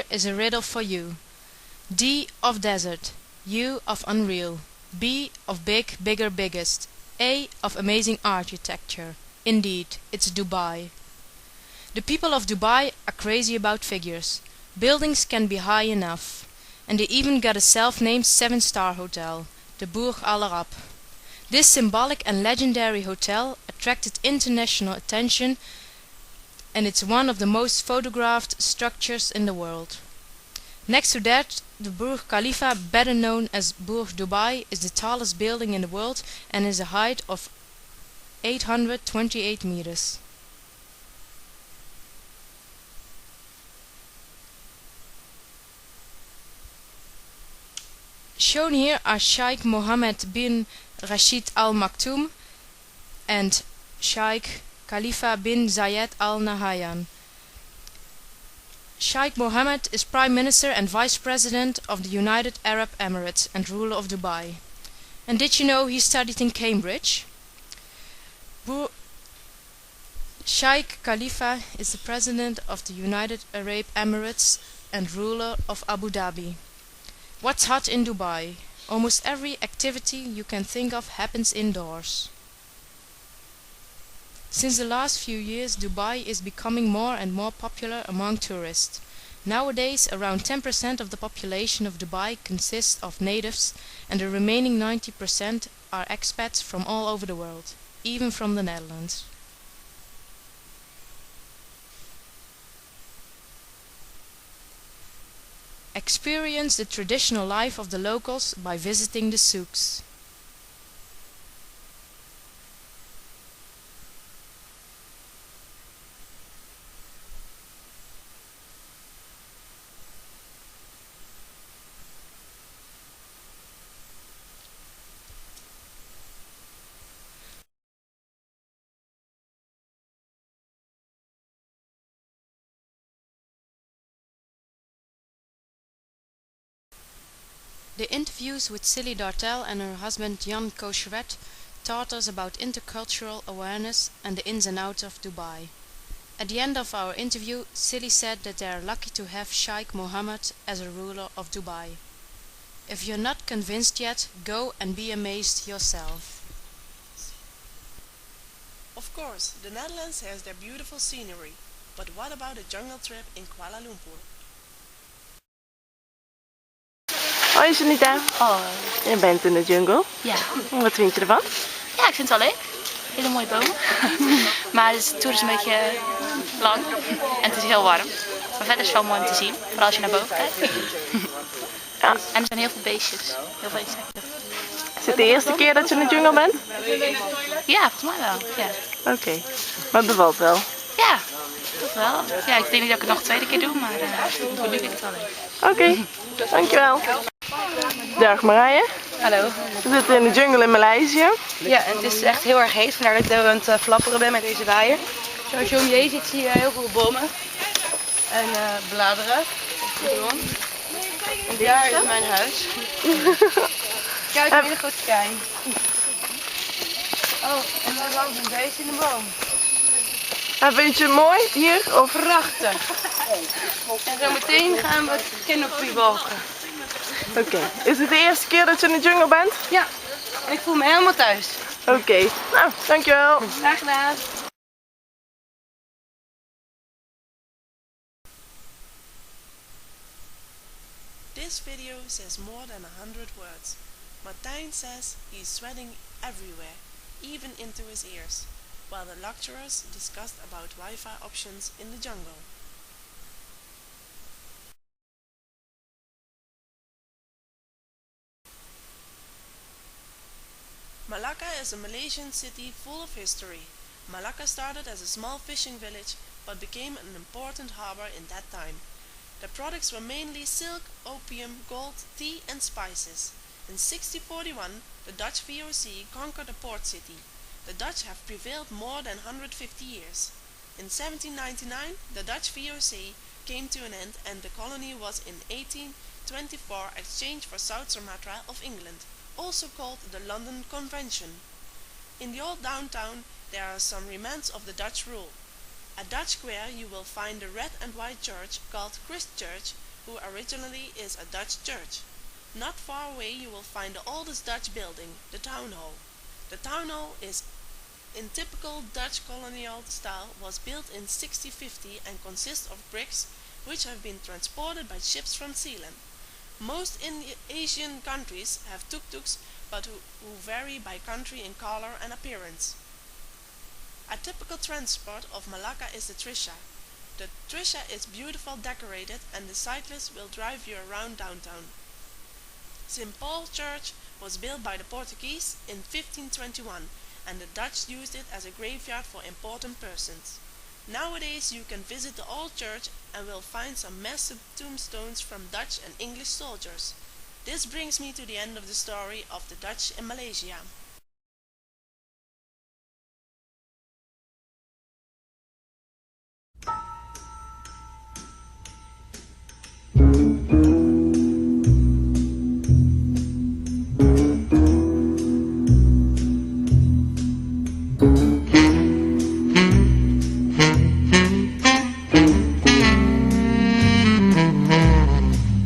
is a riddle for you. D of desert, U of unreal, B of big, bigger, biggest, A of amazing architecture. Indeed, it's Dubai. The people of Dubai are crazy about figures. Buildings can be high enough. And they even got a self-named 7-star hotel, the Burj Al Arab. This symbolic and legendary hotel attracted international attention, and it's one of the most photographed structures in the world. Next to that, the Burj Khalifa, better known as Burj Dubai, is the tallest building in the world and is a height of 828 meters. Shown here are Sheikh Mohammed bin Rashid Al Maktoum and Sheikh Khalifa bin Zayed Al Nahyan. Sheikh Mohammed is Prime Minister and Vice President of the United Arab Emirates and ruler of Dubai. And did you know he studied in Cambridge? Sheikh Khalifa is the President of the United Arab Emirates and ruler of Abu Dhabi. What's hot in Dubai? Almost every activity you can think of happens indoors. Since the last few years, Dubai is becoming more and more popular among tourists. Nowadays, around 10% of the population of Dubai consists of natives, and the remaining 90% are expats from all over the world, even from the Netherlands. Experience the traditional life of the locals by visiting the souks. The interviews with Silly Dartel and her husband Jan Koshwet taught us about intercultural awareness and the ins and outs of Dubai. At the end of our interview, Silly said that they are lucky to have Sheikh Mohammed as a ruler of Dubai. If you're not convinced yet, go and be amazed yourself. Of course, the Netherlands has their beautiful scenery, but what about a jungle trip in Kuala Lumpur? Hoi Sunita. Oh, Je bent in de jungle. ja. Wat vind je ervan? Ja, ik vind het wel leuk. Hele mooie bomen. Maar de toer is een beetje lang en het is heel warm. Maar verder is het wel mooi om te zien, vooral als je naar boven kijkt. Ja. En er zijn heel veel beestjes, heel veel insecten. Is het de eerste keer dat je in de jungle bent? Ja, volgens mij wel. Ja, Oké. Maar het bevalt wel? ja, dat wel. Ja, ik denk niet dat ik het nog een tweede keer doe, maar nu vind ik het wel leuk. Oké, dankjewel. Dag Marije. Hallo. We zitten in de jungle in Maleisië. Ja, en het is echt heel erg heet, vandaar dat ik daar aan het flapperen ben met deze waaier. Zoals je om je heen ziet, zie je heel veel bomen en bladeren op de grond. En daar is mijn huis. Kijk, een hele grote kei. Oh, en daar hangt een beest in de boom. En vind je het mooi hier? Of? Prachtig. En zo meteen gaan we canopy walken. Oké. Is het de eerste keer dat je in de jungle bent? Ja, en ik voel me helemaal thuis. Oké. Nou, dankjewel. Graag gedaan. This video says more than 100 words. Martijn says he's sweating everywhere, even into his ears, while the lecturers discussed about Wi-Fi options in the jungle. Malacca is a Malaysian city full of history. Malacca started as a small fishing village, but became an important harbor in that time. The products were mainly silk, opium, gold, tea and spices. In 1641, the Dutch VOC conquered the port city. The Dutch have prevailed more than 150 years. In 1799, the Dutch VOC came to an end and the colony was in 1824 exchanged for South Sumatra of England, also called the London Convention. In the old downtown there are some remnants of the Dutch rule. At Dutch Square you will find a red and white church called Christ Church, who originally is a Dutch church. Not far away you will find the oldest Dutch building, the town hall. The town hall is in typical Dutch colonial style, was built in 1650 and consists of bricks which have been transported by ships from Ceylon. Most Asian countries have tuk-tuks, but who vary by country in color and appearance. A typical transport of Malacca is the trisha. The trisha is beautifully decorated and the cyclist will drive you around downtown. St. Paul's Church was built by the Portuguese in 1521 and the Dutch used it as a graveyard for important persons. Nowadays you can visit the old church and will find some massive tombstones from Dutch and English soldiers. This brings me to the end of the story of the Dutch in Malaysia.